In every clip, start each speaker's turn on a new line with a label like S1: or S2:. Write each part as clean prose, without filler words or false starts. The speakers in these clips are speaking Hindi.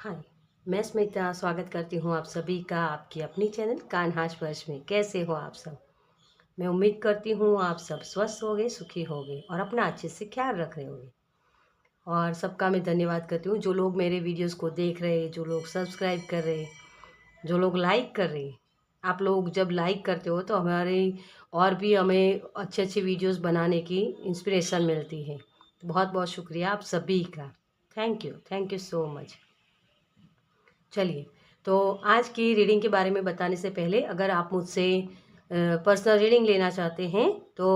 S1: हाय, मैं स्मिता स्वागत करती हूँ आप सभी का आपकी अपनी चैनल कान्हा स्पर्श में। कैसे हो आप सब? मैं उम्मीद करती हूँ आप सब स्वस्थ होंगे, सुखी होंगे और अपना अच्छे से ख्याल रख रहे होंगे। और सबका मैं धन्यवाद करती हूँ जो लोग मेरे वीडियोस को देख रहे, जो लोग सब्सक्राइब कर रहे, जो लोग लाइक कर रहे। आप लोग जब लाइक करते हो तो हमारी और भी हमें अच्छे अच्छे वीडियोस बनाने की इंस्पिरेशन मिलती है। बहुत बहुत शुक्रिया आप सभी का। Thank you so much. चलिए, तो आज की रीडिंग के बारे में बताने से पहले अगर आप मुझसे पर्सनल रीडिंग लेना चाहते हैं तो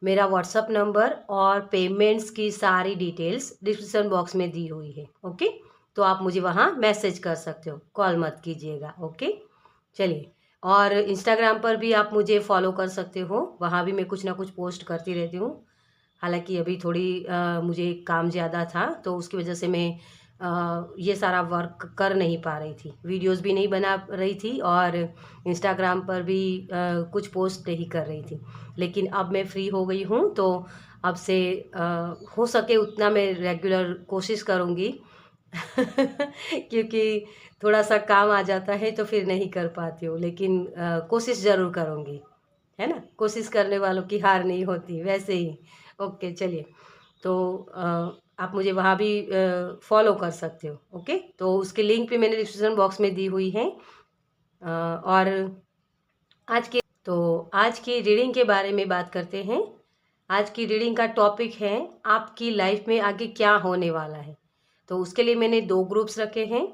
S1: मेरा व्हाट्सअप नंबर और पेमेंट्स की सारी डिटेल्स डिस्क्रिप्शन बॉक्स में दी हुई है। ओके, तो आप मुझे वहाँ मैसेज कर सकते हो, कॉल मत कीजिएगा। ओके, चलिए। और इंस्टाग्राम पर भी आप मुझे फॉलो कर सकते हो, वहाँ भी मैं कुछ ना कुछ पोस्ट करती रहती हूँ। हालांकि अभी थोड़ी मुझे काम ज़्यादा था तो उसकी वजह से मैं ये सारा वर्क कर नहीं पा रही थी, वीडियोस भी नहीं बना रही थी और इंस्टाग्राम पर भी कुछ पोस्ट नहीं कर रही थी। लेकिन अब मैं फ्री हो गई हूँ तो अब से हो सके उतना मैं रेगुलर कोशिश करूँगी क्योंकि थोड़ा सा काम आ जाता है तो फिर नहीं कर पाती हूँ, लेकिन कोशिश ज़रूर करूँगी, है ना। कोशिश करने वालों की हार नहीं होती, वैसे ही। ओके, चलिए। तो आप मुझे वहाँ भी फॉलो कर सकते हो। ओके, तो उसके लिंक भी मैंने डिस्क्रिप्शन बॉक्स में दी हुई है। और आज की रीडिंग के बारे में बात करते हैं। आज की रीडिंग का टॉपिक है आपकी लाइफ में आगे क्या होने वाला है। तो उसके लिए मैंने 2 ग्रुप्स रखे हैं।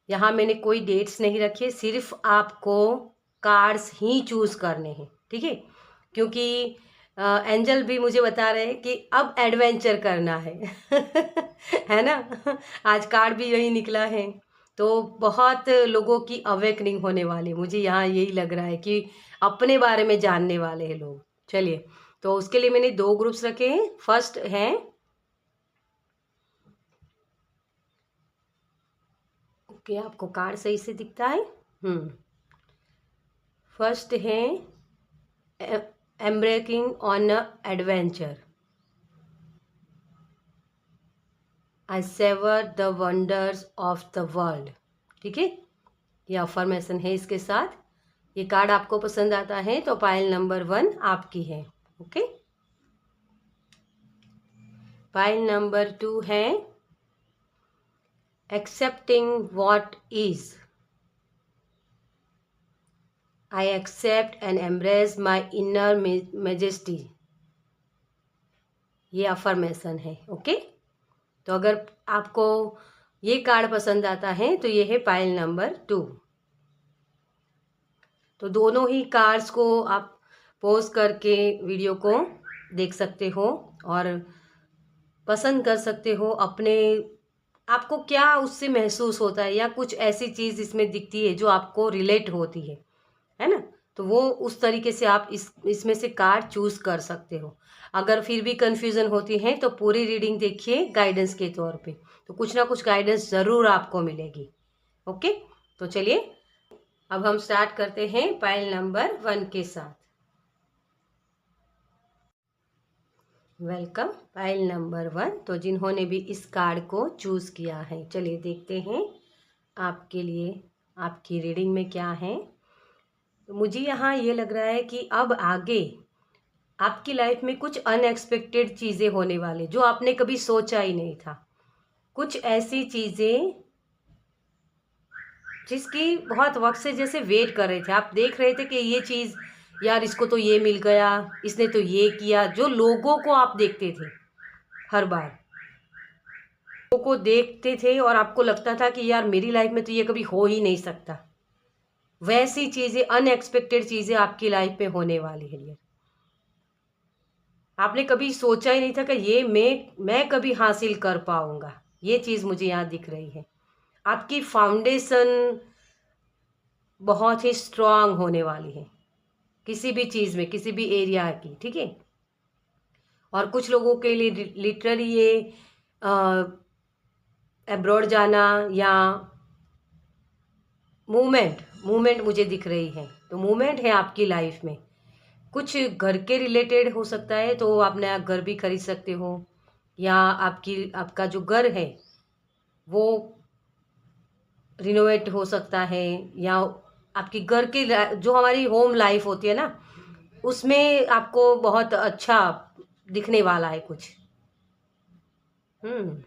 S1: यहाँ मैंने कोई डेट्स नहीं रखे, सिर्फ आपको कार्ड्स ही चूज करने हैं, ठीक है। क्योंकि एंजल भी मुझे बता रहे हैं कि अब एडवेंचर करना है है ना। आज कार्ड भी यही निकला है। तो बहुत लोगों की अवेकनिंग होने वाली, मुझे यहाँ यही लग रहा है कि अपने बारे में जानने वाले हैं लोग। चलिए, तो उसके लिए मैंने 2 ग्रुप्स रखे हैं। फर्स्ट है, ओके आपको कार्ड सही से दिखता है। फर्स्ट है embarking on a adventure, I savour the wonders of the world. ठीक है, ये अफर्मेशन है इसके साथ। ये कार्ड आपको पसंद आता है तो पाइल नंबर 1 आपकी है। ओके, पाइल नंबर 2 है accepting what is, I accept and embrace my inner majesty. ये अफर्मेशन है। ओके, तो अगर आपको ये कार्ड पसंद आता है तो ये है पाइल नंबर 2। तो दोनों ही कार्ड्स को आप पॉज करके वीडियो को देख सकते हो और पसंद कर सकते हो। अपने आपको क्या उससे महसूस होता है या कुछ ऐसी चीज़ इसमें दिखती है जो आपको रिलेट होती है ना। तो वो उस तरीके से आप इसमें से कार्ड चूज कर सकते हो। अगर फिर भी कंफ्यूजन होती है तो पूरी रीडिंग देखिए गाइडेंस के तौर पे, तो कुछ ना कुछ गाइडेंस ज़रूर आपको मिलेगी। ओके, तो चलिए अब हम स्टार्ट करते हैं पाइल नंबर 1 के साथ। Welcome pile number 1। तो जिन्होंने भी इस कार्ड को चूज किया है, चलिए देखते हैं आपके लिए आपकी रीडिंग में क्या है। तो मुझे यहाँ ये लग रहा है कि अब आगे आपकी लाइफ में कुछ अनएक्सपेक्टेड चीज़ें होने वाली जो आपने कभी सोचा ही नहीं था। कुछ ऐसी चीज़ें जिसकी बहुत वक्त से जैसे वेट कर रहे थे, आप देख रहे थे कि ये चीज़, यार इसको तो ये मिल गया, इसने तो ये किया। जो लोगों को आप देखते थे, हर बार लोगों को देखते थे और आपको लगता था कि यार मेरी लाइफ में तो ये कभी हो ही नहीं सकता, वैसी चीज़ें, अनएक्सपेक्टेड चीज़ें आपकी लाइफ में होने वाली है। ये आपने कभी सोचा ही नहीं था कि ये मैं कभी हासिल कर पाऊंगा। ये चीज़ मुझे यहाँ दिख रही है। आपकी फाउंडेशन बहुत ही स्ट्रांग होने वाली है किसी भी चीज़ में, किसी भी एरिया की, ठीक है। और कुछ लोगों के लिए लिटरली ये अब्रॉड जाना या मूवमेंट मुझे दिख रही है। तो मूवमेंट है आपकी लाइफ में, कुछ घर के रिलेटेड हो सकता है, तो आप नया घर भी खरीद सकते हो, या आपका जो घर है वो रिनोवेट हो सकता है, या आपकी घर की जो हमारी होम लाइफ होती है ना, उसमें आपको बहुत अच्छा दिखने वाला है कुछ। हम्म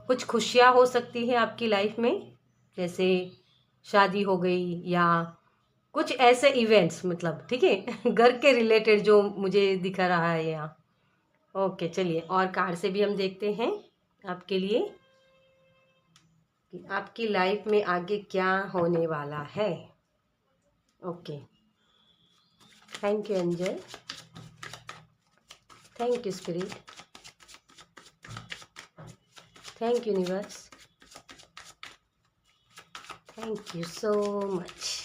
S1: कुछ खुशियाँ हो सकती हैं आपकी लाइफ में, जैसे शादी हो गई या कुछ ऐसे इवेंट्स, मतलब ठीक है घर के रिलेटेड जो मुझे दिखा रहा है यहाँ। ओके, चलिए और कार्ड से भी हम देखते हैं आपके लिए कि आपकी लाइफ में आगे क्या होने वाला है। Okay, thank you angel, thank you spirit, thank you universe, thank you so much.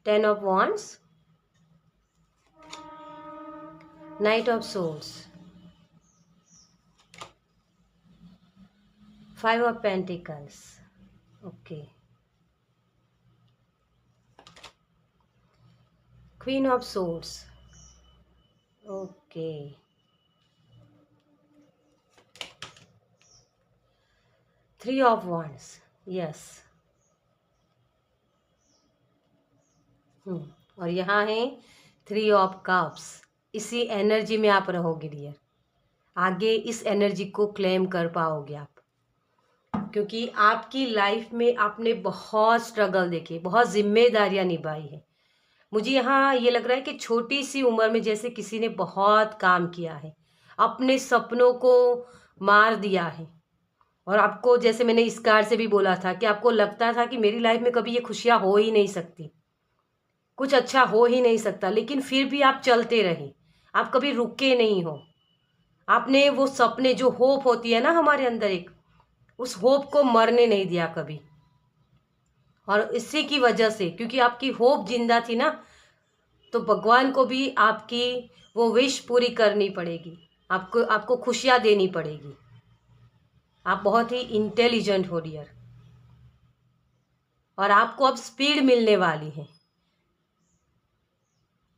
S1: Ten of wands, knight of souls, five of pentacles, okay, queen of swords, okay, three of wands, yes, और यहाँ है थ्री ऑफ कप्स। इसी एनर्जी में आप रहोगे डियर, आगे इस एनर्जी को क्लेम कर पाओगे आप, क्योंकि आपकी लाइफ में आपने बहुत स्ट्रगल देखे, बहुत जिम्मेदारियां निभाई है। मुझे यहाँ ये लग रहा है कि छोटी सी उम्र में जैसे किसी ने बहुत काम किया है, अपने सपनों को मार दिया है, और आपको जैसे मैंने इस कार्ड से भी बोला था कि आपको लगता था कि मेरी लाइफ में कभी ये खुशियाँ हो ही नहीं सकती, कुछ अच्छा हो ही नहीं सकता, लेकिन फिर भी आप चलते रहे, आप कभी रुके नहीं हो। आपने वो सपने, जो होप होती है ना हमारे अंदर एक, उस होप को मरने नहीं दिया कभी। और इसी की वजह से, क्योंकि आपकी होप जिंदा थी ना, तो भगवान को भी आपकी वो विश पूरी करनी पड़ेगी, आपको खुशियाँ देनी पड़ेगी। आप बहुत ही इंटेलिजेंट हो डियर, और आपको अब स्पीड मिलने वाली है।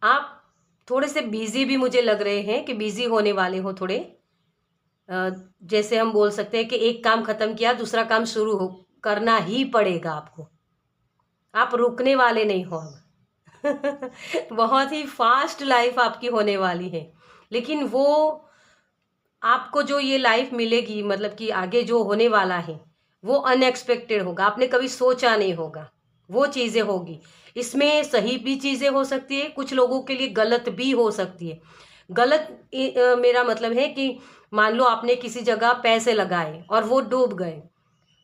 S1: आप थोड़े से बिजी भी मुझे लग रहे हैं कि बिजी होने वाले हो थोड़े। जैसे हम बोल सकते हैं कि एक काम खत्म किया, दूसरा काम शुरू हो करना ही पड़ेगा आपको, आप रुकने वाले नहीं हो अब बहुत ही फास्ट लाइफ आपकी होने वाली है, लेकिन वो आपको जो ये लाइफ मिलेगी, मतलब कि आगे जो होने वाला है वो अनएक्सपेक्टेड होगा, आपने कभी सोचा नहीं होगा वो चीज़ें होगी। इसमें सही भी चीज़ें हो सकती है, कुछ लोगों के लिए गलत भी हो सकती है। गलत मेरा मतलब है कि मान लो आपने किसी जगह पैसे लगाए और वो डूब गए,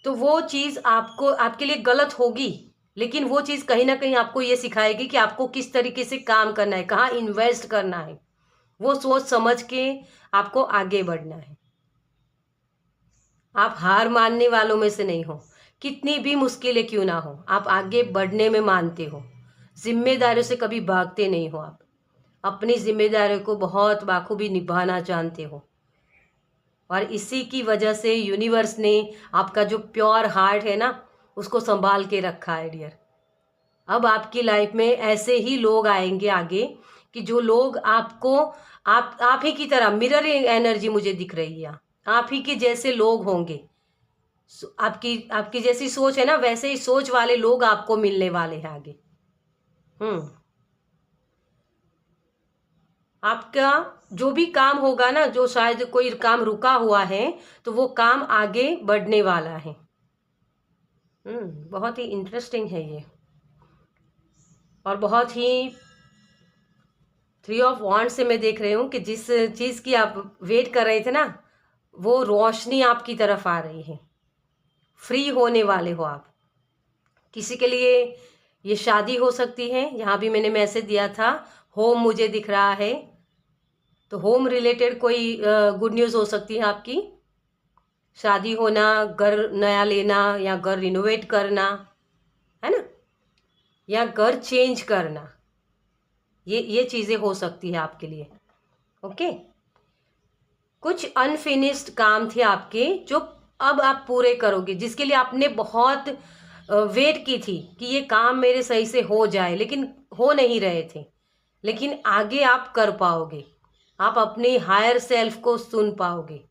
S1: तो वो चीज़ आपको, आपके लिए गलत होगी, लेकिन वो चीज़ कहीं ना कहीं आपको ये सिखाएगी कि आपको किस तरीके से काम करना है, कहाँ इन्वेस्ट करना है, वो सोच समझ के आपको आगे बढ़ना है। आप हार मानने वालों में से नहीं हो, कितनी भी मुश्किलें क्यों ना हो, आप आगे बढ़ने में मानते हो, जिम्मेदारियों से कभी भागते नहीं हो, आप अपनी जिम्मेदारियों को बहुत बाखूबी निभाना जानते हो। और इसी की वजह से यूनिवर्स ने आपका जो प्योर हार्ट है ना, उसको संभाल के रखा है डियर। अब आपकी लाइफ में ऐसे ही लोग आएंगे आगे, कि जो लोग आपको, आप ही की तरह, मिरर एनर्जी मुझे दिख रही है, आप ही के जैसे लोग होंगे। आपकी आपकी जैसी सोच है ना, वैसे ही सोच वाले लोग आपको मिलने वाले हैं आगे। आपका जो भी काम होगा ना, जो शायद कोई काम रुका हुआ है, तो वो काम आगे बढ़ने वाला है। बहुत ही इंटरेस्टिंग है ये, और बहुत ही थ्री ऑफ वॉन्ड से मैं देख रही हूँ कि जिस चीज़ की आप वेट कर रहे थे ना, वो रोशनी आपकी तरफ आ रही है, फ्री होने वाले हो आप। किसी के लिए ये शादी हो सकती है, यहाँ भी मैंने मैसेज दिया था, होम मुझे दिख रहा है, तो होम रिलेटेड कोई गुड न्यूज़ हो सकती है आपकी, शादी होना, घर नया लेना, या घर रिनोवेट करना, है ना, या घर चेंज करना, ये चीज़ें हो सकती है आपके लिए। ओके, कुछ अनफिनिश्ड काम थे आपके, जो अब आप पूरे करोगे, जिसके लिए आपने बहुत वेट की थी कि ये काम मेरे सही से हो जाए, लेकिन हो नहीं रहे थे, लेकिन आगे आप कर पाओगे। आप अपनी हायर सेल्फ को सुन पाओगे,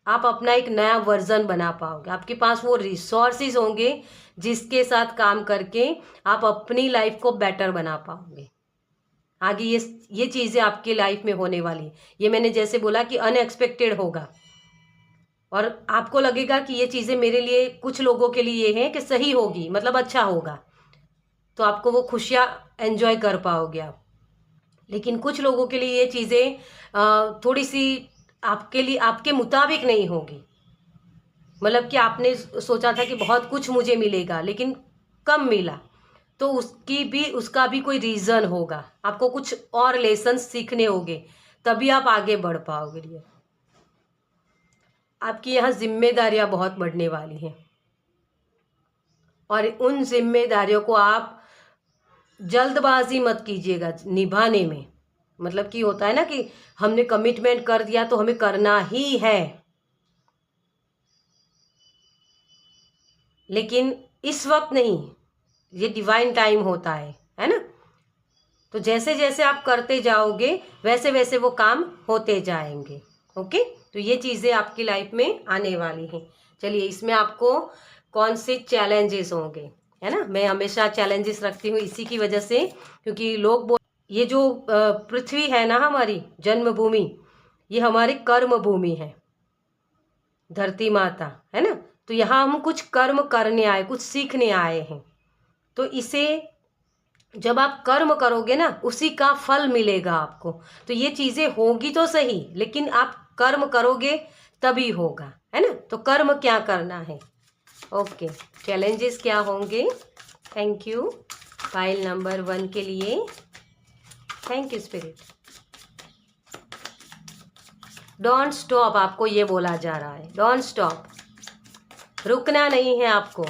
S1: आप अपना एक नया वर्जन बना पाओगे, आपके पास वो रिसोर्सेज होंगे जिसके साथ काम करके आप अपनी लाइफ को बेटर बना पाओगे। आगे ये चीज़ें आपकी लाइफ में होने वाली है। ये मैंने जैसे बोला कि अनएक्सपेक्टेड होगा और आपको लगेगा कि ये चीज़ें मेरे लिए, कुछ लोगों के लिए ये हैं कि सही होगी, मतलब अच्छा होगा, तो आपको वो खुशियाँ एंजॉय कर पाओगे आप। लेकिन कुछ लोगों के लिए ये चीज़ें थोड़ी सी आपके लिए, आपके मुताबिक नहीं होगी। मतलब कि आपने सोचा था कि बहुत कुछ मुझे मिलेगा लेकिन कम मिला, तो उसका भी कोई रीज़न होगा, आपको कुछ और लेसन सीखने होंगे, तभी आप आगे बढ़ पाओगे। ये आपकी यहाँ जिम्मेदारियाँ बहुत बढ़ने वाली हैं और उन जिम्मेदारियों को आप जल्दबाजी मत कीजिएगा निभाने में। मतलब कि होता है ना कि हमने कमिटमेंट कर दिया तो हमें करना ही है, लेकिन इस वक्त नहीं, ये डिवाइन टाइम होता है ना। तो जैसे जैसे आप करते जाओगे वैसे वैसे वो काम होते जाएंगे। ओके, तो ये चीज़ें आपकी लाइफ में आने वाली हैं। चलिए, इसमें आपको कौन से चैलेंजेस होंगे, है ना। मैं हमेशा चैलेंजेस रखती हूँ इसी की वजह से, क्योंकि लोग ये जो पृथ्वी है ना, हमारी जन्मभूमि, ये हमारी कर्म भूमि है, धरती माता, है ना। तो यहाँ हम कुछ कर्म करने आए, कुछ सीखने आए हैं। तो इसे जब आप कर्म करोगे ना, उसी का फल मिलेगा आपको। तो ये चीज़ें होगी तो सही, लेकिन आप कर्म करोगे तभी होगा, है ना। तो कर्म क्या करना है। ओके, चैलेंजेस क्या होंगे। थैंक यू फाइल नंबर 1 के लिए। Thank you spirit. Don't stop, आपको ये बोला जा रहा है, डोंट स्टॉप, रुकना नहीं है आपको।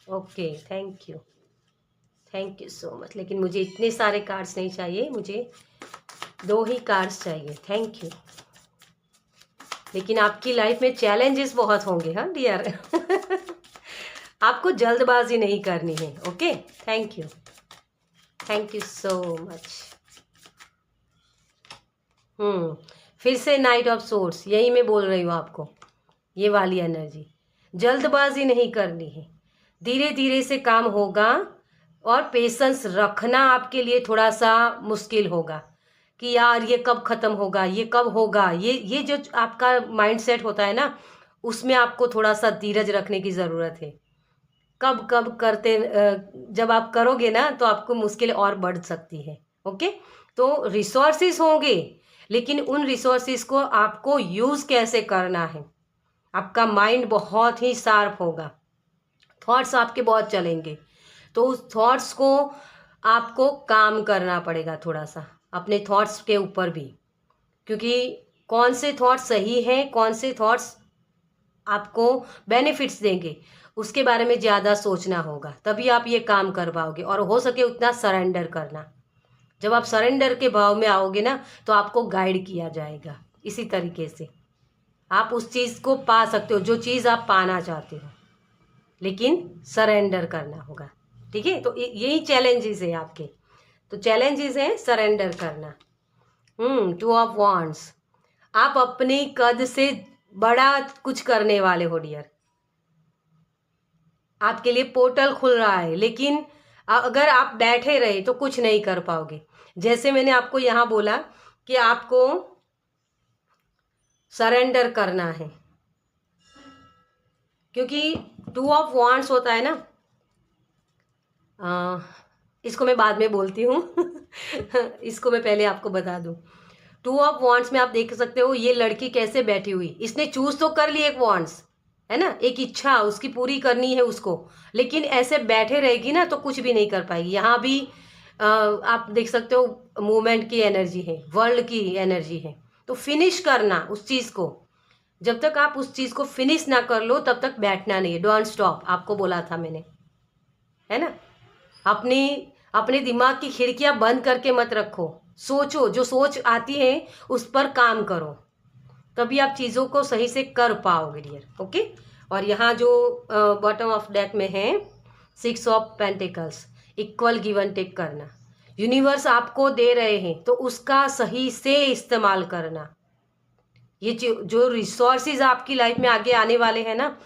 S1: Okay, thank you, thank you so much. लेकिन मुझे इतने सारे कार्ड्स नहीं चाहिए, मुझे 2 ही कार्ड्स चाहिए। Thank you. लेकिन आपकी लाइफ में चैलेंजेस बहुत होंगे, हाँ डियर। आपको जल्दबाजी नहीं करनी है। Okay, thank you so much. फिर से नाइट ऑफ सोर्स, यही मैं बोल रही हूँ आपको, ये वाली एनर्जी। जल्दबाजी नहीं करनी है, धीरे धीरे से काम होगा और पेशेंस रखना आपके लिए थोड़ा सा मुश्किल होगा कि यार ये कब ख़त्म होगा, ये कब होगा। ये जो आपका माइंडसेट होता है ना, उसमें आपको थोड़ा सा धीरज रखने की ज़रूरत है। कब कब करते, जब आप करोगे ना तो आपको मुश्किल और बढ़ सकती है। ओके, तो रिसोर्सेज होंगे, लेकिन उन रिसोर्सेज को आपको यूज़ कैसे करना है। आपका माइंड बहुत ही शार्प होगा, थॉट्स आपके बहुत चलेंगे, तो उस थॉट्स को आपको काम करना पड़ेगा थोड़ा सा, अपने थॉट्स के ऊपर भी, क्योंकि कौन से थॉट्स सही हैं, कौन से थॉट्स आपको बेनिफिट्स देंगे, उसके बारे में ज़्यादा सोचना होगा, तभी आप ये काम कर पाओगे। और हो सके उतना सरेंडर करना। जब आप सरेंडर के भाव में आओगे ना, तो आपको गाइड किया जाएगा। इसी तरीके से आप उस चीज़ को पा सकते हो जो चीज़ आप पाना चाहते हो, लेकिन सरेंडर करना होगा। ठीक है, तो यही चैलेंजेस है आपके। तो चैलेंजेस हैं सरेंडर करना। 2 ऑफ वांड्स, आप अपनी कद से बड़ा कुछ करने वाले हो डियर। आपके लिए पोर्टल खुल रहा है, लेकिन अगर आप बैठे रहे तो कुछ नहीं कर पाओगे। जैसे मैंने आपको यहाँ बोला कि आपको सरेंडर करना है, क्योंकि 2 ऑफ वांड्स होता है ना, इसको मैं बाद में बोलती हूँ। इसको मैं पहले आपको बता दूँ। 2 ऑफ वांड्स में आप देख सकते हो ये लड़की कैसे बैठी हुई, इसने चूज तो कर ली एक वांड्स, है ना, एक इच्छा उसकी पूरी करनी है उसको, लेकिन ऐसे बैठे रहेगी ना तो कुछ भी नहीं कर पाएगी। यहाँ भी आप देख सकते हो मूवमेंट की एनर्जी है, वर्ल्ड की एनर्जी है। तो फिनिश करना उस चीज़ को, जब तक आप उस चीज़ को फिनिश ना कर लो तब तक बैठना नहीं है। डोंट स्टॉप, आपको बोला था मैंने, है ना। अपने दिमाग की खिड़कियां बंद करके मत रखो, सोचो, जो सोच आती है उस पर काम करो, तभी आप चीज़ों को सही से कर पाओगे डियर। ओके, और यहाँ जो बॉटम ऑफ डेक में है 6 of pentacles, equal give and take करना, यूनिवर्स आपको दे रहे हैं तो उसका सही से इस्तेमाल करना। ये जो रिसोर्सेज आपकी लाइफ में आगे आने वाले हैं ना,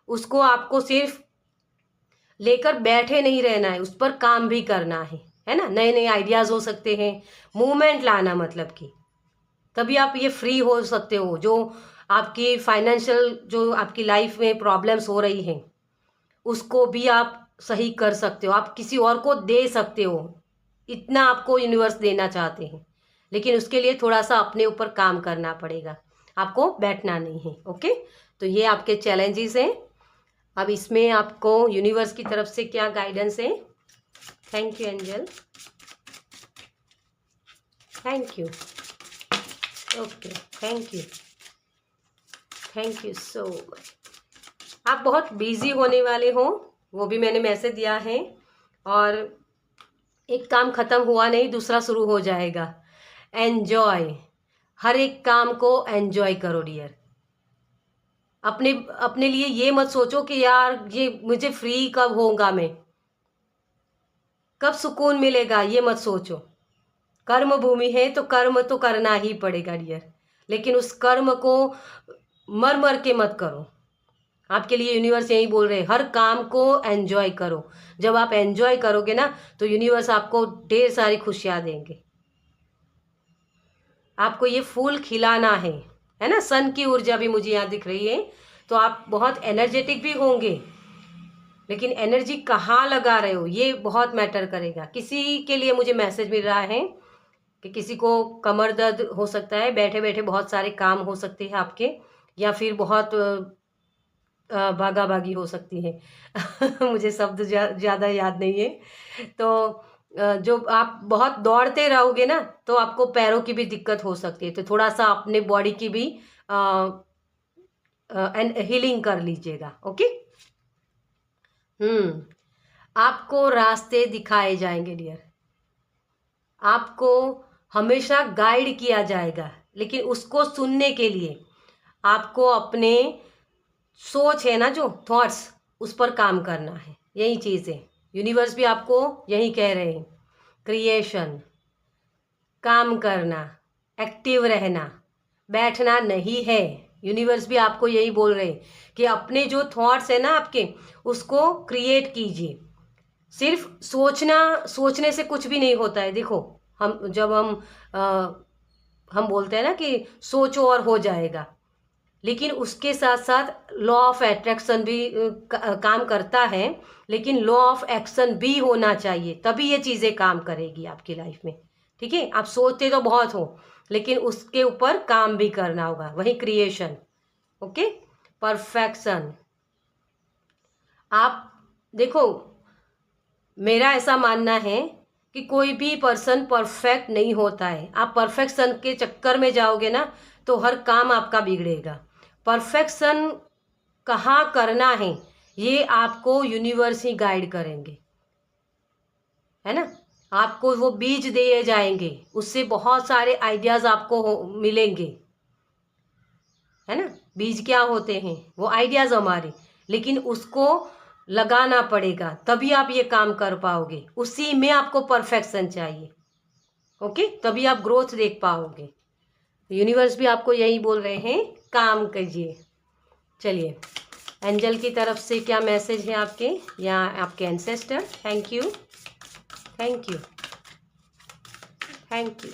S1: उसको आपको सिर्फ लेकर बैठे नहीं रहना है, उस पर काम भी करना है ना। नए नए आइडियाज़ हो सकते हैं, मूवमेंट लाना, मतलब कि तभी आप ये फ्री हो सकते हो। जो आपकी फाइनेंशियल, जो आपकी लाइफ में प्रॉब्लम्स हो रही हैं, उसको भी आप सही कर सकते हो, आप किसी और को दे सकते हो। इतना आपको यूनिवर्स देना चाहते हैं, लेकिन उसके लिए थोड़ा सा अपने ऊपर काम करना पड़ेगा, आपको बैठना नहीं है। ओके, तो ये आपके चैलेंजेस हैं। अब इसमें आपको यूनिवर्स की तरफ से क्या गाइडेंस है? Thank you angel, thank you. Okay, thank you so much. आप बहुत बिजी होने वाले हो, वो भी मैंने मैसेज दिया है। और एक काम ख़त्म हुआ नहीं, दूसरा शुरू हो जाएगा। एन्जॉय, हर एक काम को एन्जॉय करो डियर। अपने अपने लिए ये मत सोचो कि यार ये मुझे फ्री कब होगा, मैं कब सुकून मिलेगा, ये मत सोचो। कर्म भूमि है तो कर्म तो करना ही पड़ेगा डियर, लेकिन उस कर्म को मर मर के मत करो। आपके लिए यूनिवर्स यही बोल रहे हैं, हर काम को एंजॉय करो। जब आप एंजॉय करोगे ना, तो यूनिवर्स आपको ढेर सारी खुशियाँ देंगे। आपको ये फूल खिलाना है ना। सन की ऊर्जा भी मुझे यहाँ दिख रही है, तो आप बहुत एनर्जेटिक भी होंगे, लेकिन एनर्जी कहाँ लगा रहे हो ये बहुत मैटर करेगा। किसी के लिए मुझे मैसेज मिल रहा है कि किसी को कमर दर्द हो सकता है, बैठे बैठे बहुत सारे काम हो सकते हैं आपके, या फिर बहुत भागा भागी हो सकती है। मुझे शब्द ज़्यादा याद नहीं है। तो जो आप बहुत दौड़ते रहोगे ना, तो आपको पैरों की भी दिक्कत हो सकती है। तो थोड़ा सा अपने बॉडी की भी हीलिंग कर लीजिएगा। ओके। आपको रास्ते दिखाए जाएंगे डियर, आपको हमेशा गाइड किया जाएगा, लेकिन उसको सुनने के लिए आपको अपने सोच है ना, जो थॉट्स, उस पर काम करना है। यही चीज़ है, यूनिवर्स भी आपको यही कह रहे हैं। क्रिएशन, काम करना, एक्टिव रहना, बैठना नहीं है। यूनिवर्स भी आपको यही बोल रहे हैं कि अपने जो थॉट्स है ना आपके, उसको क्रिएट कीजिए। सिर्फ सोचने से कुछ भी नहीं होता है। देखो, हम बोलते हैं ना कि सोचो और हो जाएगा, लेकिन उसके साथ साथ लॉ ऑफ अट्रैक्शन भी काम करता है। लेकिन लॉ ऑफ एक्शन भी होना चाहिए, तभी ये चीज़ें काम करेगी आपकी लाइफ में। ठीक है, आप सोचते तो बहुत हो, लेकिन उसके ऊपर काम भी करना होगा, वही क्रिएशन। Okay, perfection. आप देखो, मेरा ऐसा मानना है कि कोई भी पर्सन परफेक्ट नहीं होता है। आप परफेक्शन के चक्कर में जाओगे ना, तो हर काम आपका बिगड़ेगा। परफेक्शन कहाँ करना है, ये आपको यूनिवर्स ही गाइड करेंगे, है ना। आपको वो बीज दिए जाएंगे, उससे बहुत सारे आइडियाज़ आपको मिलेंगे, है ना। बीज क्या होते हैं? वो आइडियाज़ हमारे, लेकिन उसको लगाना पड़ेगा, तभी आप ये काम कर पाओगे। उसी में आपको परफेक्शन चाहिए। ओके, तभी आप ग्रोथ देख पाओगे। यूनिवर्स भी आपको यही बोल रहे हैं, काम कीजिए। चलिए, एंजल की तरफ से क्या मैसेज है आपके या आपके ancestor? Thank you, thank you, thank you,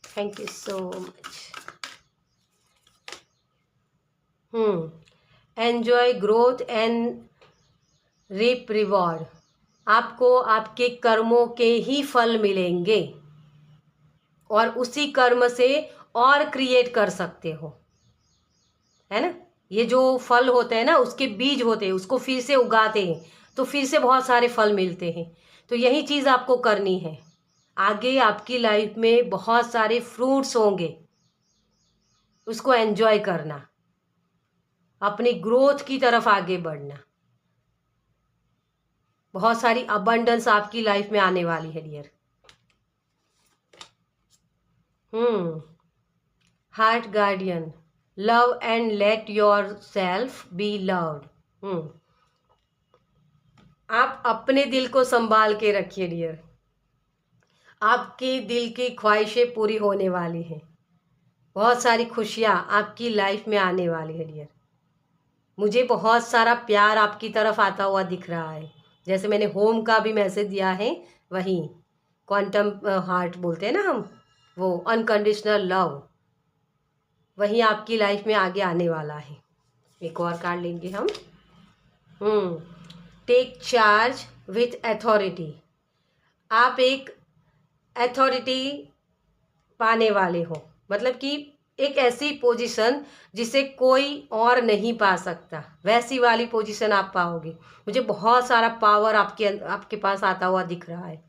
S1: thank you so much. Enjoy growth and reap reward. आपको आपके कर्मों के ही फल मिलेंगे, और उसी कर्म से और क्रिएट कर सकते हो, है ना। ये जो फल होते हैं ना, उसके बीज होते हैं, उसको फिर से उगाते हैं, तो फिर से बहुत सारे फल मिलते हैं। तो यही चीज़ आपको करनी है। आगे आपकी लाइफ में बहुत सारे फ्रूट्स होंगे, उसको एंजॉय करना, अपनी ग्रोथ की तरफ आगे बढ़ना। बहुत सारी अबंडेंस आपकी लाइफ में आने वाली है dear. Heart guardian, love and let yourself be loved. आप अपने दिल को संभाल के रखिए डियर। आपके दिल की ख्वाहिशें पूरी होने वाली हैं। बहुत सारी खुशियाँ आपकी लाइफ में आने वाली है डियर। मुझे बहुत सारा प्यार आपकी तरफ आता हुआ दिख रहा है। जैसे मैंने होम का भी मैसेज दिया है, वही क्वांटम हार्ट बोलते हैं ना हम, वो अनकंडीशनल लव, वही आपकी लाइफ में आगे आने वाला है। एक और कार्ड लेंगे हम। Take charge with authority. आप एक अथॉरिटी पाने वाले हो, मतलब कि एक ऐसी पोजीशन जिसे कोई और नहीं पा सकता, वैसी वाली पोजीशन आप पाओगे। मुझे बहुत सारा पावर आपके पास आता हुआ दिख रहा है,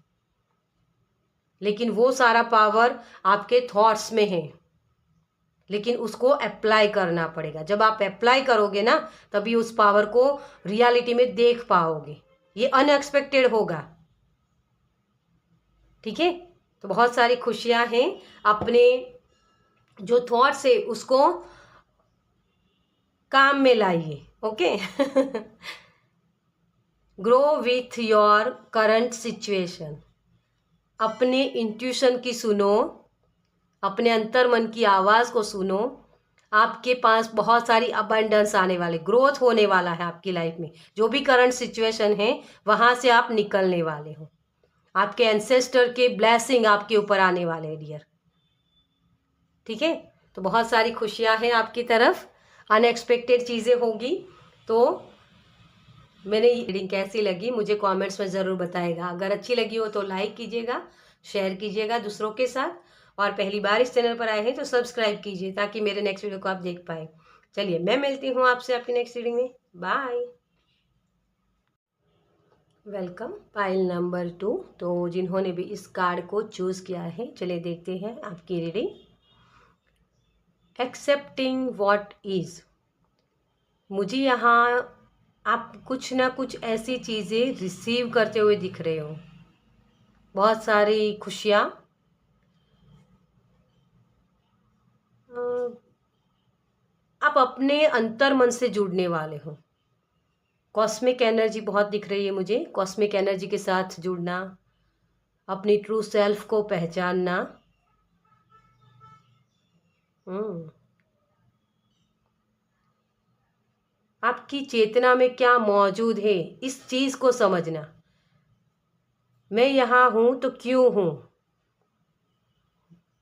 S1: लेकिन वो सारा पावर आपके थॉट्स में है, लेकिन उसको अप्लाई करना पड़ेगा। जब आप अप्लाई करोगे ना, तभी उस पावर को रियलिटी में देख पाओगे। ये अनएक्सपेक्टेड होगा, ठीक है। तो बहुत सारी खुशियां हैं। अपने जो थॉट्स है उसको काम में लाइए, okay. Grow with your current situation. अपने इंट्यूशन की सुनो, अपने अंतर मन की आवाज़ को सुनो। आपके पास बहुत सारी अबंडेंस आने वाले, ग्रोथ होने वाला है आपकी लाइफ में। जो भी करंट सिचुएशन है वहाँ से आप निकलने वाले हो। आपके एंसेस्टर के ब्लेसिंग आपके ऊपर आने वाले हैं डियर, ठीक है। तो बहुत सारी खुशियाँ हैं आपकी तरफ, अनएक्सपेक्टेड चीज़ें होगी। तो मैंने रीडिंग कैसी लगी मुझे कमेंट्स में ज़रूर बताएगा। अगर अच्छी लगी हो तो लाइक कीजिएगा, शेयर कीजिएगा दूसरों के साथ, और पहली बार इस चैनल पर आए हैं तो सब्सक्राइब कीजिए ताकि मेरे नेक्स्ट वीडियो को आप देख पाए। चलिए, मैं मिलती हूँ आपसे आपकी नेक्स्ट रीडिंग में। बाय। Welcome pile number 2। तो जिन्होंने भी इस कार्ड को चूज़ किया है, चलिए देखते हैं आपकी रीडिंग। Accepting what is. मुझे यहाँ आप कुछ ना कुछ ऐसी चीज़ें रिसीव करते हुए दिख रहे हो, बहुत सारी खुशियाँ। आप अपने अंतर मन से जुड़ने वाले हो। कॉस्मिक एनर्जी बहुत दिख रही है मुझे। कॉस्मिक एनर्जी के साथ जुड़ना, अपनी ट्रू सेल्फ को पहचानना। आपकी चेतना में क्या मौजूद है इस चीज़ को समझना। मैं यहाँ हूँ तो क्यों हूँ।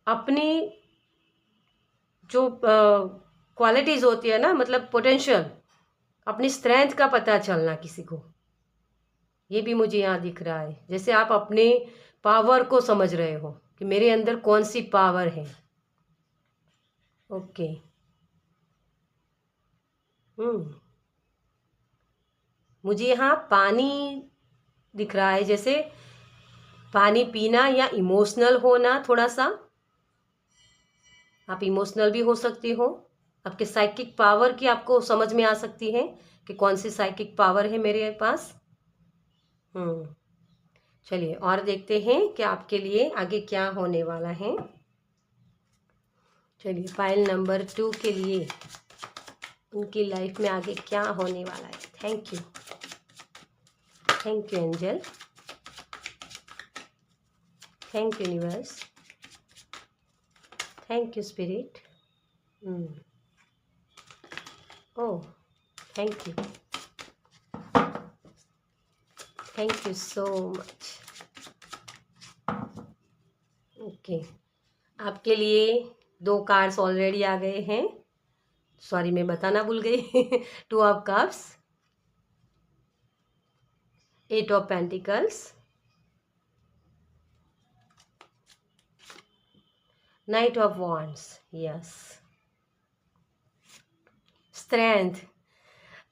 S1: अपनी जो क्वालिटीज़ होती है ना, मतलब पोटेंशियल, अपनी स्ट्रेंथ का पता चलना किसी को, ये भी मुझे यहाँ दिख रहा है। जैसे आप अपने पावर को समझ रहे हो कि मेरे अंदर कौन सी पावर है, ओके। मुझे यहाँ पानी दिख रहा है, जैसे पानी पीना या इमोशनल होना। थोड़ा सा आप इमोशनल भी हो सकती हो। आपके साइकिक पावर की आपको समझ में आ सकती है कि कौन सी साइकिक पावर है मेरे पास। चलिए और देखते हैं कि आपके लिए आगे क्या होने वाला है। चलिए, फाइल नंबर 2 के लिए उनकी लाइफ में आगे क्या होने वाला है। Thank you angel, thank you universe, thank you spirit. Oh, thank you so much. Okay, आपके लिए 2 कार्ड्स ऑलरेडी आ गए हैं। सॉरी, मैं बताना भूल गई। 2 of cups, 8 of pentacles, 9 of wands, yes. Strength.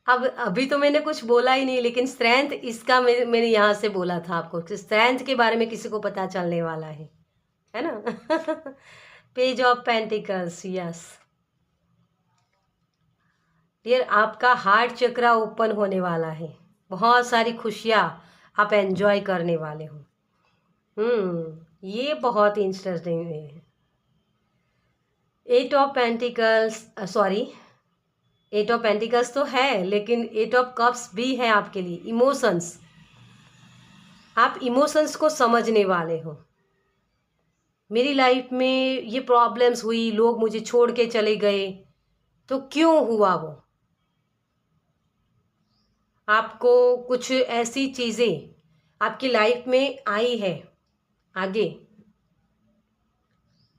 S1: अब अभी तो मैंने कुछ बोला ही नहीं, लेकिन स्ट्रेंथ इसका मैंने यहाँ से बोला था आपको कि स्ट्रेंथ के बारे में किसी को पता चलने वाला है ना। Page of pentacles, yes dear. आपका हार्ट चक्रा ओपन होने वाला है। बहुत सारी खुशियाँ आप एंजॉय करने वाले हो। ये बहुत इंटरेस्टिंग है। 8 of pentacles, sorry 8 of pentacles तो है, लेकिन 8 ऑफ कप्स भी है आपके लिए। इमोशंस, आप इमोशंस को समझने वाले हो। मेरी लाइफ में ये प्रॉब्लम्स हुई, लोग मुझे छोड़ के चले गए, तो क्यों हुआ वो? आपको कुछ ऐसी चीज़ें आपकी लाइफ में आई है आगे,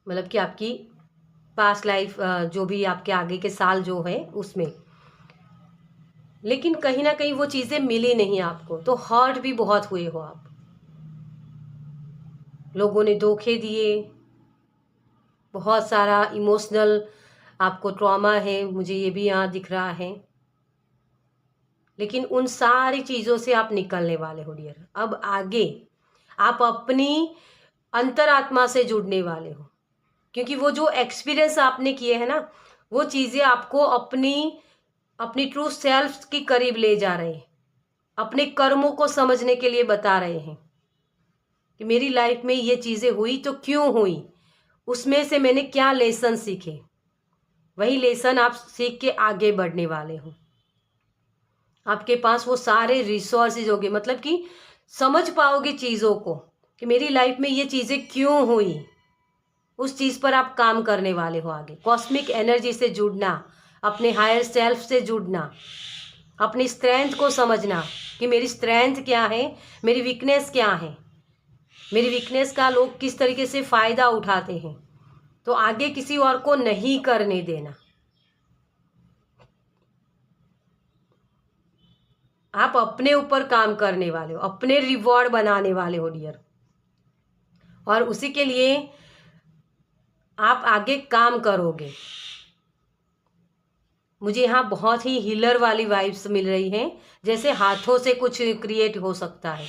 S1: मतलब कि आपकी पास्ट लाइफ, जो भी आपके आगे के साल जो है उसमें, लेकिन कहीं ना कहीं वो चीज़ें मिली नहीं आपको, तो हर्ट भी बहुत हुए हो आप। लोगों ने धोखे दिए, बहुत सारा इमोशनल आपको ट्रॉमा है, मुझे ये भी यहाँ दिख रहा है। लेकिन उन सारी चीज़ों से आप निकलने वाले हो डियर। अब आगे आप अपनी अंतरात्मा से जुड़ने वाले हो, क्योंकि वो जो एक्सपीरियंस आपने किए हैं ना, वो चीज़ें आपको अपनी अपनी ट्रू सेल्फ के करीब ले जा रहे हैं, अपने कर्मों को समझने के लिए बता रहे हैं कि मेरी लाइफ में ये चीज़ें हुई तो क्यों हुई, उसमें से मैंने क्या लेसन सीखे। वही लेसन आप सीख के आगे बढ़ने वाले हो। आपके पास वो सारे रिसोर्सेज होंगे, मतलब कि समझ पाओगे चीज़ों को कि मेरी लाइफ में ये चीज़ें क्यों हुई। उस चीज़ पर आप काम करने वाले हो आगे। कॉस्मिक एनर्जी से जुड़ना, अपने हायर सेल्फ से जुड़ना, अपनी स्ट्रेंथ को समझना कि मेरी स्ट्रेंथ क्या है, मेरी वीकनेस क्या है, मेरी वीकनेस का लोग किस तरीके से फ़ायदा उठाते हैं, तो आगे किसी और को नहीं करने देना। आप अपने ऊपर काम करने वाले हो, अपने रिवॉर्ड बनाने वाले हो डियर, और उसी के लिए आप आगे काम करोगे। मुझे यहाँ बहुत ही हीलर वाली वाइब्स मिल रही हैं, जैसे हाथों से कुछ क्रिएट हो सकता है।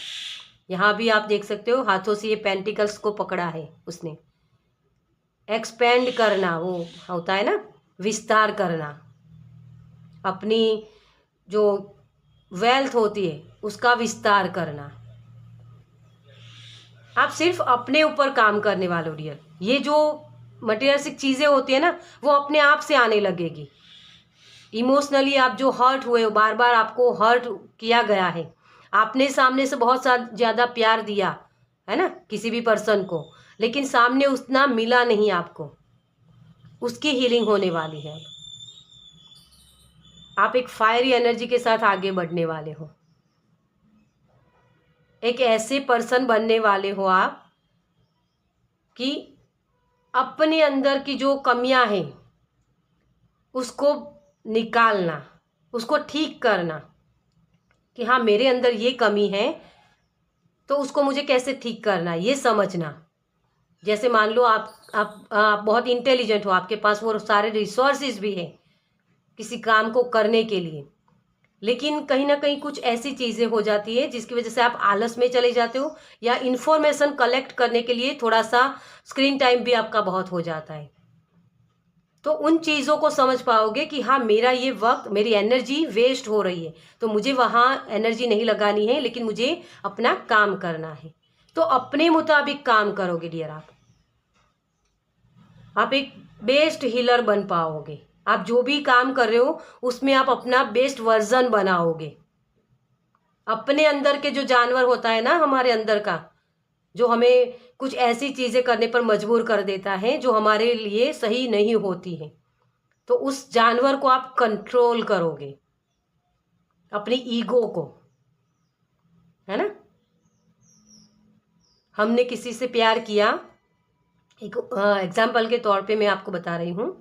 S1: यहाँ भी आप देख सकते हो, हाथों से ये पेंटिकल्स को पकड़ा है उसने। एक्सपेंड करना वो होता है ना, विस्तार करना, अपनी जो वेल्थ होती है उसका विस्तार करना। आप सिर्फ अपने ऊपर काम करने वाले हो डियर। ये जो मटेरियलिस्टिक चीज़ें होती है ना, वो अपने आप से आने लगेगी। इमोशनली आप जो हर्ट हुए हो, बार बार आपको हर्ट किया गया है, आपने सामने से बहुत ज़्यादा प्यार दिया है ना किसी भी पर्सन को, लेकिन सामने उतना मिला नहीं आपको, उसकी हीलिंग होने वाली है। आप एक फायरी एनर्जी के साथ आगे बढ़ने वाले हो, एक ऐसे पर्सन बनने वाले हो आप कि अपने अंदर की जो कमियां हैं उसको निकालना, उसको ठीक करना कि हाँ मेरे अंदर ये कमी है, तो उसको मुझे कैसे ठीक करना है ये समझना। जैसे मान लो आप बहुत इंटेलिजेंट हो, आपके पास वो सारे रिसोर्सेज भी हैं किसी काम को करने के लिए, लेकिन कहीं ना कहीं कुछ ऐसी चीज़ें हो जाती है जिसकी वजह से आप आलस में चले जाते हो, या इन्फॉर्मेशन कलेक्ट करने के लिए थोड़ा सा स्क्रीन टाइम भी आपका बहुत हो जाता है। तो उन चीज़ों को समझ पाओगे कि हाँ मेरा ये वक्त, मेरी एनर्जी वेस्ट हो रही है, तो मुझे वहाँ एनर्जी नहीं लगानी है, लेकिन मुझे अपना काम करना है। तो अपने मुताबिक काम करोगे डियर। आप एक बेस्ट हीलर बन पाओगे। आप जो भी काम कर रहे हो उसमें आप अपना बेस्ट वर्जन बनाओगे। अपने अंदर के जो जानवर होता है ना हमारे अंदर का, जो हमें कुछ ऐसी चीज़ें करने पर मजबूर कर देता है जो हमारे लिए सही नहीं होती है, तो उस जानवर को आप कंट्रोल करोगे, अपनी ईगो को, है ना। हमने किसी से प्यार किया, एक एग्जाम्पल के तौर पे मैं आपको बता रही हूँ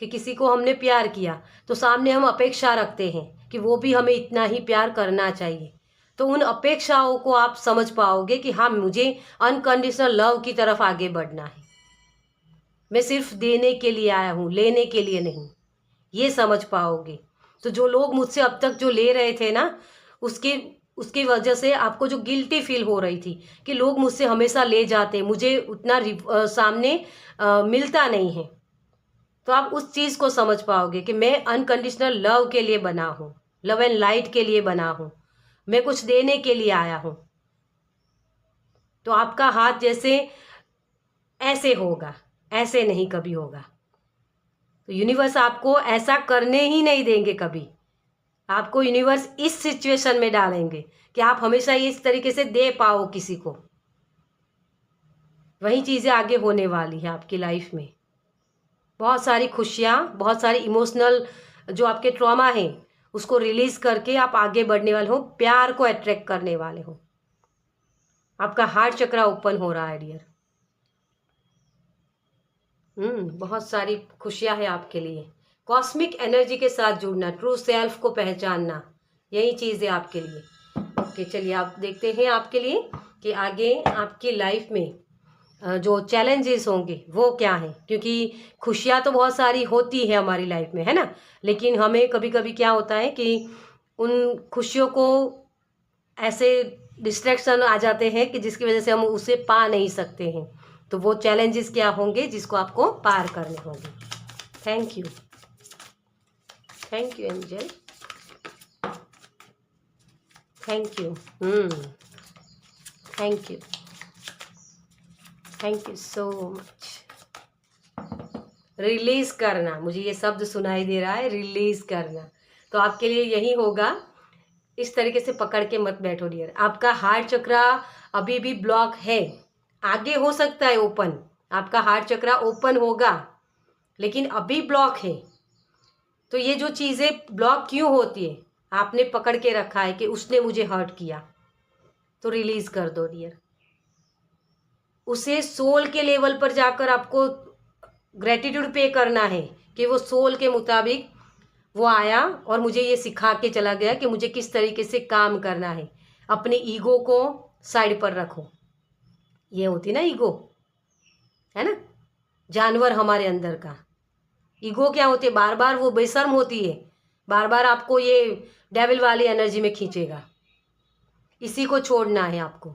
S1: कि किसी को हमने प्यार किया, तो सामने हम अपेक्षा रखते हैं कि वो भी हमें इतना ही प्यार करना चाहिए। तो उन अपेक्षाओं को आप समझ पाओगे कि हाँ मुझे अनकंडीशनल लव की तरफ आगे बढ़ना है, मैं सिर्फ देने के लिए आया हूँ, लेने के लिए नहीं, ये समझ पाओगे। तो जो लोग मुझसे अब तक जो ले रहे थे ना, उसके उसकी वजह से आपको जो गिल्टी फील हो रही थी कि लोग मुझसे हमेशा ले जाते, मुझे उतना सामने मिलता नहीं है, तो आप उस चीज़ को समझ पाओगे कि मैं अनकंडीशनल लव के लिए बना हूँ, लव एंड लाइट के लिए बना हूँ, मैं कुछ देने के लिए आया हूँ। तो आपका हाथ जैसे ऐसे होगा, ऐसे नहीं कभी होगा। तो यूनिवर्स आपको ऐसा करने ही नहीं देंगे कभी। आपको यूनिवर्स इस सिचुएशन में डालेंगे कि आप हमेशा इस तरीके से दे पाओ किसी को। वही चीज़ें आगे होने वाली है आपकी लाइफ में। बहुत सारी खुशियाँ, बहुत सारी इमोशनल जो आपके ट्रॉमा हैं उसको रिलीज़ करके आप आगे बढ़ने वाले हो, प्यार को अट्रैक्ट करने वाले हो। आपका हार्ट चक्रा ओपन हो रहा है डियर। बहुत सारी खुशियाँ है आपके लिए। कॉस्मिक एनर्जी के साथ जुड़ना, ट्रू सेल्फ को पहचानना, यही चीज़ है आपके लिए। ओके, चलिए आप देखते हैं आपके लिए कि आगे आपकी लाइफ में जो चैलेंजेस होंगे वो क्या हैं, क्योंकि खुशियाँ तो बहुत सारी होती है हमारी लाइफ में, है ना, लेकिन हमें कभी कभी क्या होता है कि उन खुशियों को ऐसे डिस्ट्रैक्शन आ जाते हैं कि जिसकी वजह से हम उसे पा नहीं सकते हैं। तो वो चैलेंजेस क्या होंगे जिसको आपको पार करने होंगे। Thank you, thank you angel, thank you, thank you, thank you so much. Release करना, मुझे ये शब्द सुनाई दे रहा है, रिलीज करना। तो आपके लिए यही होगा, इस तरीके से पकड़ के मत बैठो डियर। आपका हार्ट चक्रा अभी भी ब्लॉक है, आगे हो सकता है ओपन, आपका हार्ट चक्रा ओपन होगा, लेकिन अभी ब्लॉक है। तो ये जो चीज़ें ब्लॉक क्यों होती है, आपने पकड़ के रखा है कि उसने मुझे हर्ट किया, तो रिलीज कर दो डियर। उसे सोल के लेवल पर जाकर आपको ग्रेटिट्यूड पे करना है कि वो सोल के मुताबिक वो आया और मुझे ये सिखा के चला गया कि मुझे किस तरीके से काम करना है। अपने ईगो को साइड पर रखो, ये होती ना ईगो, है ना, जानवर हमारे अंदर का ईगो क्या होती है, बार बार वो बेशर्म होती है, बार बार आपको ये डेविल वाली एनर्जी में खींचेगा। इसी को छोड़ना है आपको।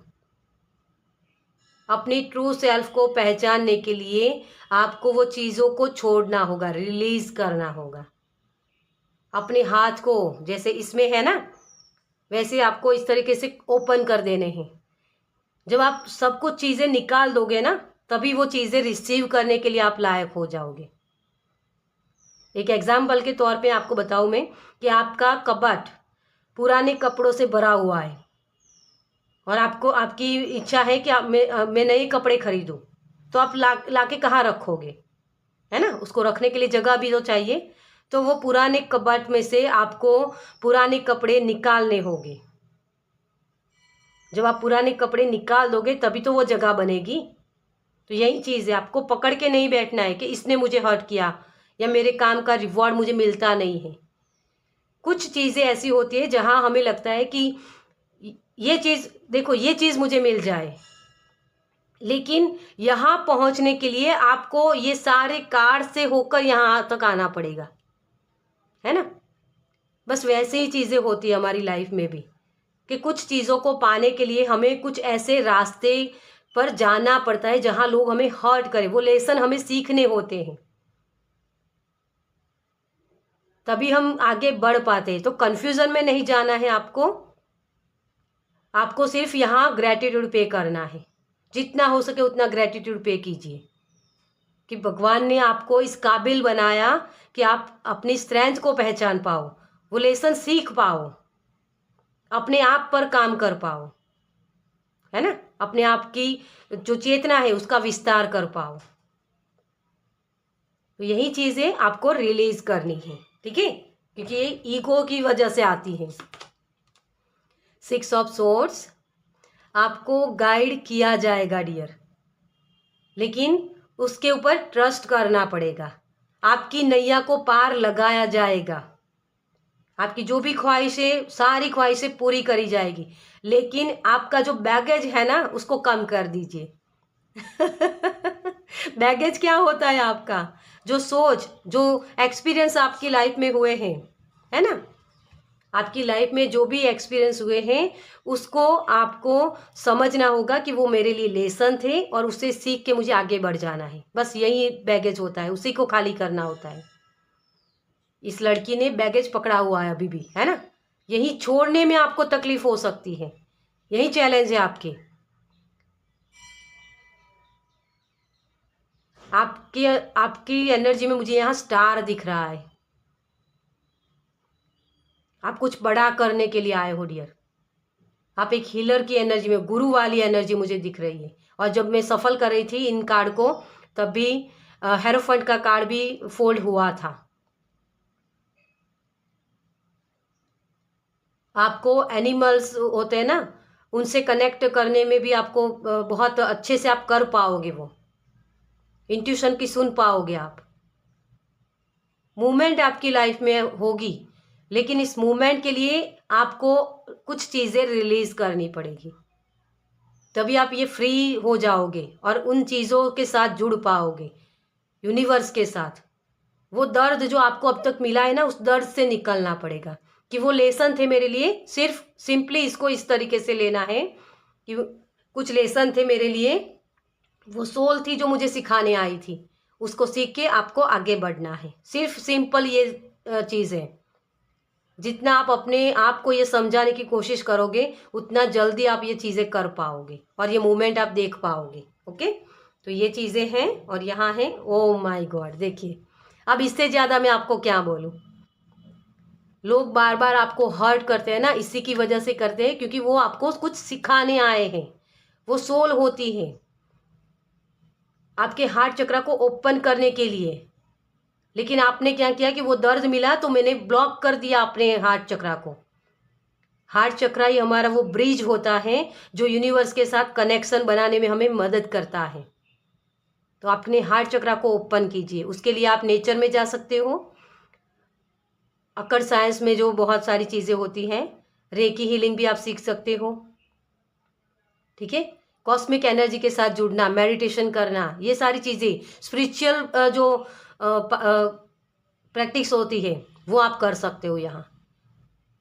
S1: अपनी ट्रू सेल्फ को पहचानने के लिए आपको वो चीज़ों को छोड़ना होगा, रिलीज करना होगा। अपने हाथ को जैसे इसमें है ना, वैसे आपको इस तरीके से ओपन कर देने हैं। जब आप सब कुछ चीज़ें निकाल दोगे ना, तभी वो चीज़ें रिसीव करने के लिए आप लायक हो जाओगे। एक एग्जाम्पल के तौर पे आपको बताऊं मैं कि आपका कबर्ड पुराने कपड़ों से भरा हुआ है और आपको आपकी इच्छा है कि मैं नए कपड़े खरीदूं, तो आप लाके कहाँ रखोगे, है ना, उसको रखने के लिए जगह भी तो चाहिए। तो वो पुराने कबर्ड में से आपको पुराने कपड़े निकालने होंगे। जब आप पुराने कपड़े निकाल दोगे तभी तो वो जगह बनेगी। तो यही चीज़ है, आपको पकड़ के नहीं बैठना है कि इसने मुझे हर्ट किया या मेरे काम का रिवॉर्ड मुझे मिलता नहीं है। कुछ चीज़ें ऐसी होती है जहां हमें लगता है कि ये चीज़ देखो, ये चीज़ मुझे मिल जाए, लेकिन यहाँ पहुंचने के लिए आपको ये सारे कार्ड से होकर यहाँ तक आना पड़ेगा, है ना। बस वैसे ही चीज़ें होती है हमारी लाइफ में भी कि कुछ चीज़ों को पाने के लिए हमें कुछ ऐसे रास्ते पर जाना पड़ता है जहां लोग हमें हर्ट करें, वो लेसन हमें सीखने होते हैं, तभी हम आगे बढ़ पाते हैं। तो कंफ्यूजन में नहीं जाना है आपको, आपको सिर्फ यहाँ ग्रेटिट्यूड पे करना है। जितना हो सके उतना ग्रेटिट्यूड पे कीजिए कि भगवान ने आपको इस काबिल बनाया कि आप अपनी स्ट्रेंथ को पहचान पाओ, वो लेसन सीख पाओ, अपने आप पर काम कर पाओ, है ना, अपने आप की जो चेतना है उसका विस्तार कर पाओ। तो यही चीज़ें आपको रिलीज करनी है, ठीक है, क्योंकि ये ईगो की वजह से आती है। 6 ऑफ सोर्ड्स, आपको गाइड किया जाएगा डियर, लेकिन उसके ऊपर ट्रस्ट करना पड़ेगा। आपकी नैया को पार लगाया जाएगा, आपकी जो भी ख्वाहिशें, सारी ख्वाहिशें पूरी करी जाएगी, लेकिन आपका जो बैगेज है ना उसको कम कर दीजिए। बैगेज क्या होता है, आपका जो सोच, जो एक्सपीरियंस आपकी लाइफ में हुए हैं, है ना, आपकी लाइफ में जो भी एक्सपीरियंस हुए हैं उसको आपको समझना होगा कि वो मेरे लिए लेसन थे और उससे सीख के मुझे आगे बढ़ जाना है। बस यही बैगेज होता है, उसी को खाली करना होता है। इस लड़की ने बैगेज पकड़ा हुआ है अभी भी, है ना, यही छोड़ने में आपको तकलीफ हो सकती है, यही चैलेंज है आपके। आपकी आपकी एनर्जी में मुझे यहाँ स्टार दिख रहा है, आप कुछ बड़ा करने के लिए आए हो डियर। आप एक हीलर की एनर्जी में, गुरु वाली एनर्जी मुझे दिख रही है, और जब मैं सफल कर रही थी इन कार्ड को, तब भी हेरोफेंट का कार्ड भी फोल्ड हुआ था। आपको एनिमल्स होते हैं ना, उनसे कनेक्ट करने में भी आपको बहुत अच्छे से आप कर पाओगे, वो इंट्यूशन की सुन पाओगे आप। मूवमेंट आपकी लाइफ में होगी, लेकिन इस मूवमेंट के लिए आपको कुछ चीज़ें रिलीज करनी पड़ेगी, तभी आप ये फ्री हो जाओगे और उन चीज़ों के साथ जुड़ पाओगे, यूनिवर्स के साथ। वो दर्द जो आपको अब तक मिला है ना, उस दर्द से निकलना पड़ेगा कि वो लेसन थे मेरे लिए। सिर्फ सिंपली इसको इस तरीके से लेना है कि कुछ लेसन थे मेरे लिए, वो सोल थी जो मुझे सिखाने आई थी, उसको सीख के आपको आगे बढ़ना है। सिर्फ सिंपल ये चीज़ है। जितना आप अपने आप को ये समझाने की कोशिश करोगे, उतना जल्दी आप ये चीज़ें कर पाओगे और ये मूवमेंट आप देख पाओगे। ओके, तो ये चीज़ें हैं और यहाँ है। ओ माय गॉड, देखिए अब इससे ज़्यादा मैं आपको क्या बोलूँ। लोग बार बार आपको हर्ट करते हैं ना, इसी की वजह से करते हैं क्योंकि वो आपको कुछ सिखाने आए हैं। वो सोल होती है आपके हार्ट चक्र को ओपन करने के लिए, लेकिन आपने क्या किया कि वो दर्द मिला तो मैंने ब्लॉक कर दिया अपने हार्ट चक्र को। हार्ट चक्र ही हमारा वो ब्रिज होता है जो यूनिवर्स के साथ कनेक्शन बनाने में हमें मदद करता है। तो अपने हार्ट चक्र को ओपन कीजिए। उसके लिए आप नेचर में जा सकते हो, अकड़ साइंस में जो बहुत सारी चीज़ें होती हैं, रेकी हीलिंग भी आप सीख सकते हो। ठीक है, कॉस्मिक एनर्जी के साथ जुड़ना, मेडिटेशन करना, ये सारी चीज़ें स्पिरिचुअल जो प्रैक्टिस होती है वो आप कर सकते हो यहाँ।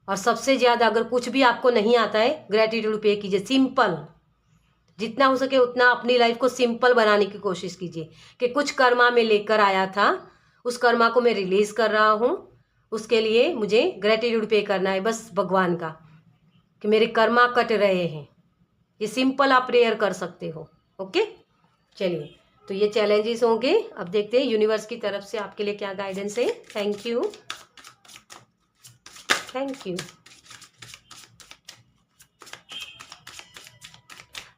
S1: और सबसे ज़्यादा अगर कुछ भी आपको नहीं आता है, ग्रेटिट्यूड पे कीजिए। सिंपल, जितना हो सके उतना अपनी लाइफ को सिंपल बनाने की कोशिश कीजिए कि कुछ कर्मा में लेकर आया था, उस कर्मा को मैं रिलीज कर रहा हूँ, उसके लिए मुझे ग्रेटिट्यूड पे करना है बस भगवान का कि मेरे कर्मा कट रहे हैं। ये सिंपल आप प्रेयर कर सकते हो। ओके, चलिए, तो ये चैलेंजेस होंगे। अब देखते हैं यूनिवर्स की तरफ से आपके लिए क्या गाइडेंस है। Thank you, thank you.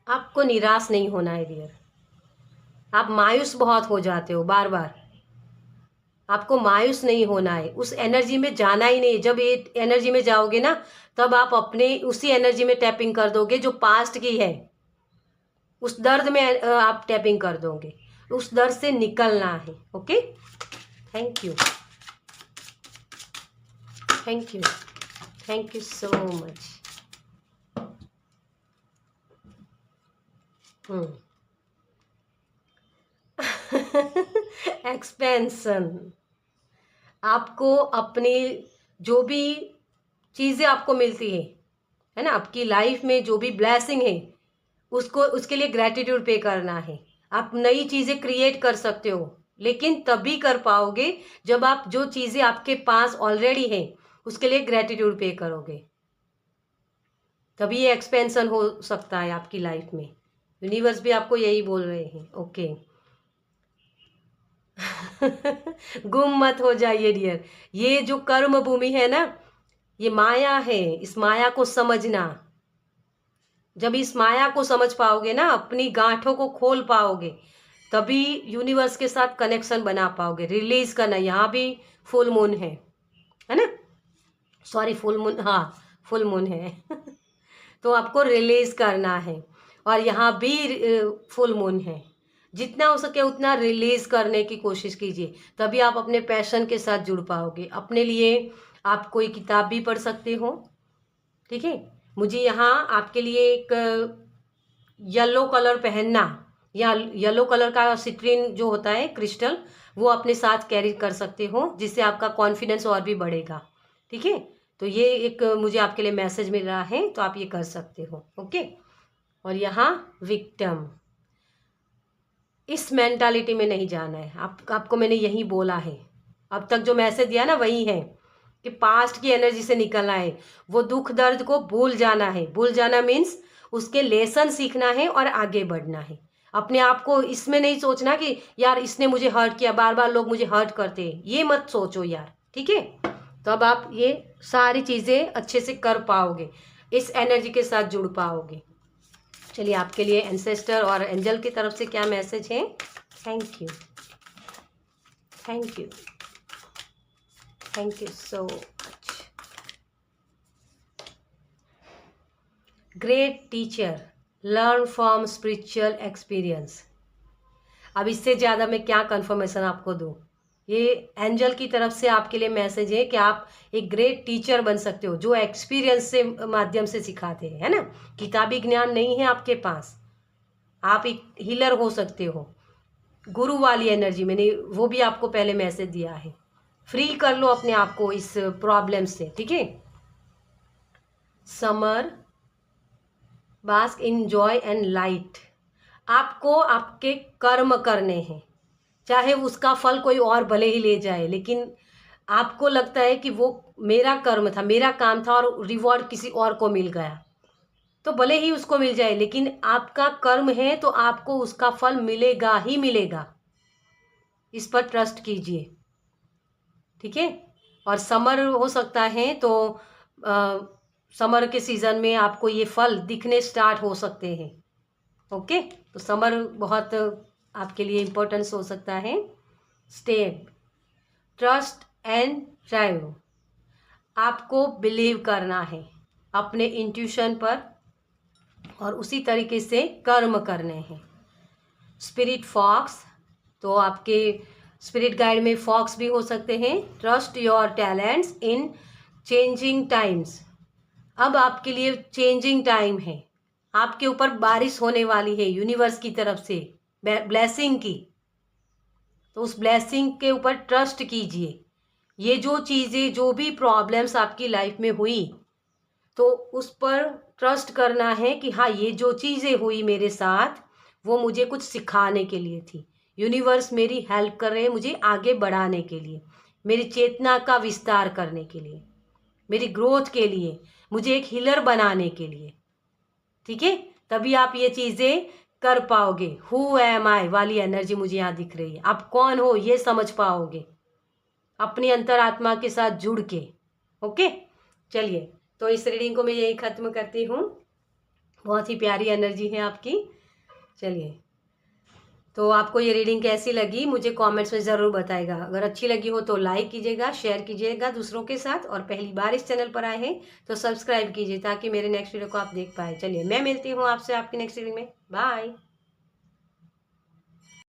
S1: आपको निराश नहीं होना है डियर। आप मायूस बहुत हो जाते हो बार बार, आपको मायूस नहीं होना है। उस एनर्जी में जाना ही नहीं। जब ये एनर्जी में जाओगे ना, तब आप अपने उसी एनर्जी में टैपिंग कर दोगे जो पास्ट की है। उस दर्द में आप टैपिंग कर दोगे, उस दर्द से निकलना है। Okay, thank you, thank you, thank you so much. Expansion, आपको अपनी जो भी चीज़ें आपको मिलती है ना, आपकी लाइफ में जो भी ब्लेसिंग है, उसको उसके लिए ग्रेटिट्यूड पे करना है। आप नई चीज़ें क्रिएट कर सकते हो, लेकिन तभी कर पाओगे जब आप जो चीज़ें आपके पास ऑलरेडी हैं उसके लिए ग्रेटिट्यूड पे करोगे, तभी ये एक्सपेंशन हो सकता है आपकी लाइफ में। यूनिवर्स भी आपको यही बोल रहे हैं। ओके गुम मत हो जाइए डियर। ये जो कर्म भूमि है ना, ये माया है। इस माया को समझना, जब इस माया को समझ पाओगे ना, अपनी गांठों को खोल पाओगे, तभी यूनिवर्स के साथ कनेक्शन बना पाओगे। रिलीज करना, यहाँ भी फुल मून है ना, सॉरी फुल मून, हाँ फुल मून है तो आपको रिलीज करना है। और यहाँ भी फुल मून है। जितना हो सके उतना रिलीज करने की कोशिश कीजिए, तभी आप अपने पैशन के साथ जुड़ पाओगे। अपने लिए आप कोई किताब भी पढ़ सकते हो। ठीक है, मुझे यहाँ आपके लिए एक येलो कलर पहनना, या येलो कलर का सिट्रीन जो होता है क्रिस्टल, वो अपने साथ कैरी कर सकते हो, जिससे आपका कॉन्फिडेंस और भी बढ़ेगा। ठीक है, तो ये एक मुझे आपके लिए मैसेज मिल रहा है, तो आप ये कर सकते हो। ओके, और यहाँ विक्टिम, इस मेंटालिटी में नहीं जाना है। आपको मैंने यही बोला है, अब तक जो मैसेज दिया ना वही है कि पास्ट की एनर्जी से निकलना है। वो दुख दर्द को भूल जाना है। भूल जाना मीन्स उसके लेसन सीखना है और आगे बढ़ना है। अपने आप को इसमें नहीं सोचना कि यार इसने मुझे हर्ट किया, बार बार लोग मुझे हर्ट करते हैं, ये मत सोचो यार। ठीक है, तो अब आप ये सारी चीज़ें अच्छे से कर पाओगे, इस एनर्जी के साथ जुड़ पाओगे। चलिए, आपके लिए एंसेस्टर और एंजल की तरफ से क्या मैसेज है? Thank you, thank you, thank you so much. Great teacher, learn from spiritual experience. अब इससे ज़्यादा मैं क्या कंफर्मेशन आपको दूँ? ये एंजल की तरफ से आपके लिए मैसेज है कि आप एक ग्रेट टीचर बन सकते हो जो एक्सपीरियंस से माध्यम से सिखाते हैं, है ना। किताबी ज्ञान नहीं है आपके पास, आप एक हीलर हो सकते हो। गुरु वाली एनर्जी मैंने वो भी आपको पहले मैसेज दिया है। फ्री कर लो अपने आप को इस प्रॉब्लम से, ठीक है। Summer, bask in joy and light. आपको आपके कर्म करने हैं, चाहे उसका फल कोई और भले ही ले जाए, लेकिन आपको लगता है कि वो मेरा कर्म था, मेरा काम था और रिवॉर्ड किसी और को मिल गया, तो भले ही उसको मिल जाए, लेकिन आपका कर्म है तो आपको उसका फल मिलेगा ही मिलेगा। इस पर ट्रस्ट कीजिए, ठीक है। और समर हो सकता है तो समर के सीज़न में आपको ये फल दिखने स्टार्ट हो सकते हैं, ओके। तो समर बहुत आपके लिए इम्पोर्टेंस हो सकता है। Step, trust and drive. आपको बिलीव करना है अपने इंट्यूशन पर और उसी तरीके से कर्म करने हैं। स्पिरिट फॉक्स, तो आपके स्पिरिट गाइड में फॉक्स भी हो सकते हैं। Trust your talents in changing times. अब आपके लिए चेंजिंग टाइम है, आपके ऊपर बारिश होने वाली है यूनिवर्स की तरफ से ब्लेसिंग की, तो उस ब्लेसिंग के ऊपर ट्रस्ट कीजिए। ये जो चीज़ें, जो भी प्रॉब्लम्स आपकी लाइफ में हुई, तो उस पर ट्रस्ट करना है कि हाँ, ये जो चीज़ें हुई मेरे साथ वो मुझे कुछ सिखाने के लिए थी। यूनिवर्स मेरी हेल्प कर रहे हैं मुझे आगे बढ़ाने के लिए, मेरी चेतना का विस्तार करने के लिए, मेरी ग्रोथ के लिए, मुझे एक हीलर बनाने के लिए, ठीक है। तभी आप ये चीज़ें कर पाओगे। हु एम आई वाली एनर्जी मुझे यहाँ दिख रही है। आप कौन हो ये समझ पाओगे अपनी अंतरात्मा के साथ जुड़ के, ओके। चलिए, तो इस रीडिंग को मैं यही ख़त्म करती हूँ। बहुत ही प्यारी एनर्जी है आपकी। चलिए, तो आपको ये रीडिंग कैसी लगी मुझे कमेंट्स में ज़रूर बताएगा। अगर अच्छी लगी हो तो लाइक कीजिएगा, शेयर कीजिएगा दूसरों के साथ, और पहली बार इस चैनल पर आए हैं तो सब्सक्राइब कीजिए ताकि मेरे नेक्स्ट वीडियो को आप देख पाए। चलिए, मैं मिलती हूँ आपसे आपकी नेक्स्ट रीडिंग में। बाय।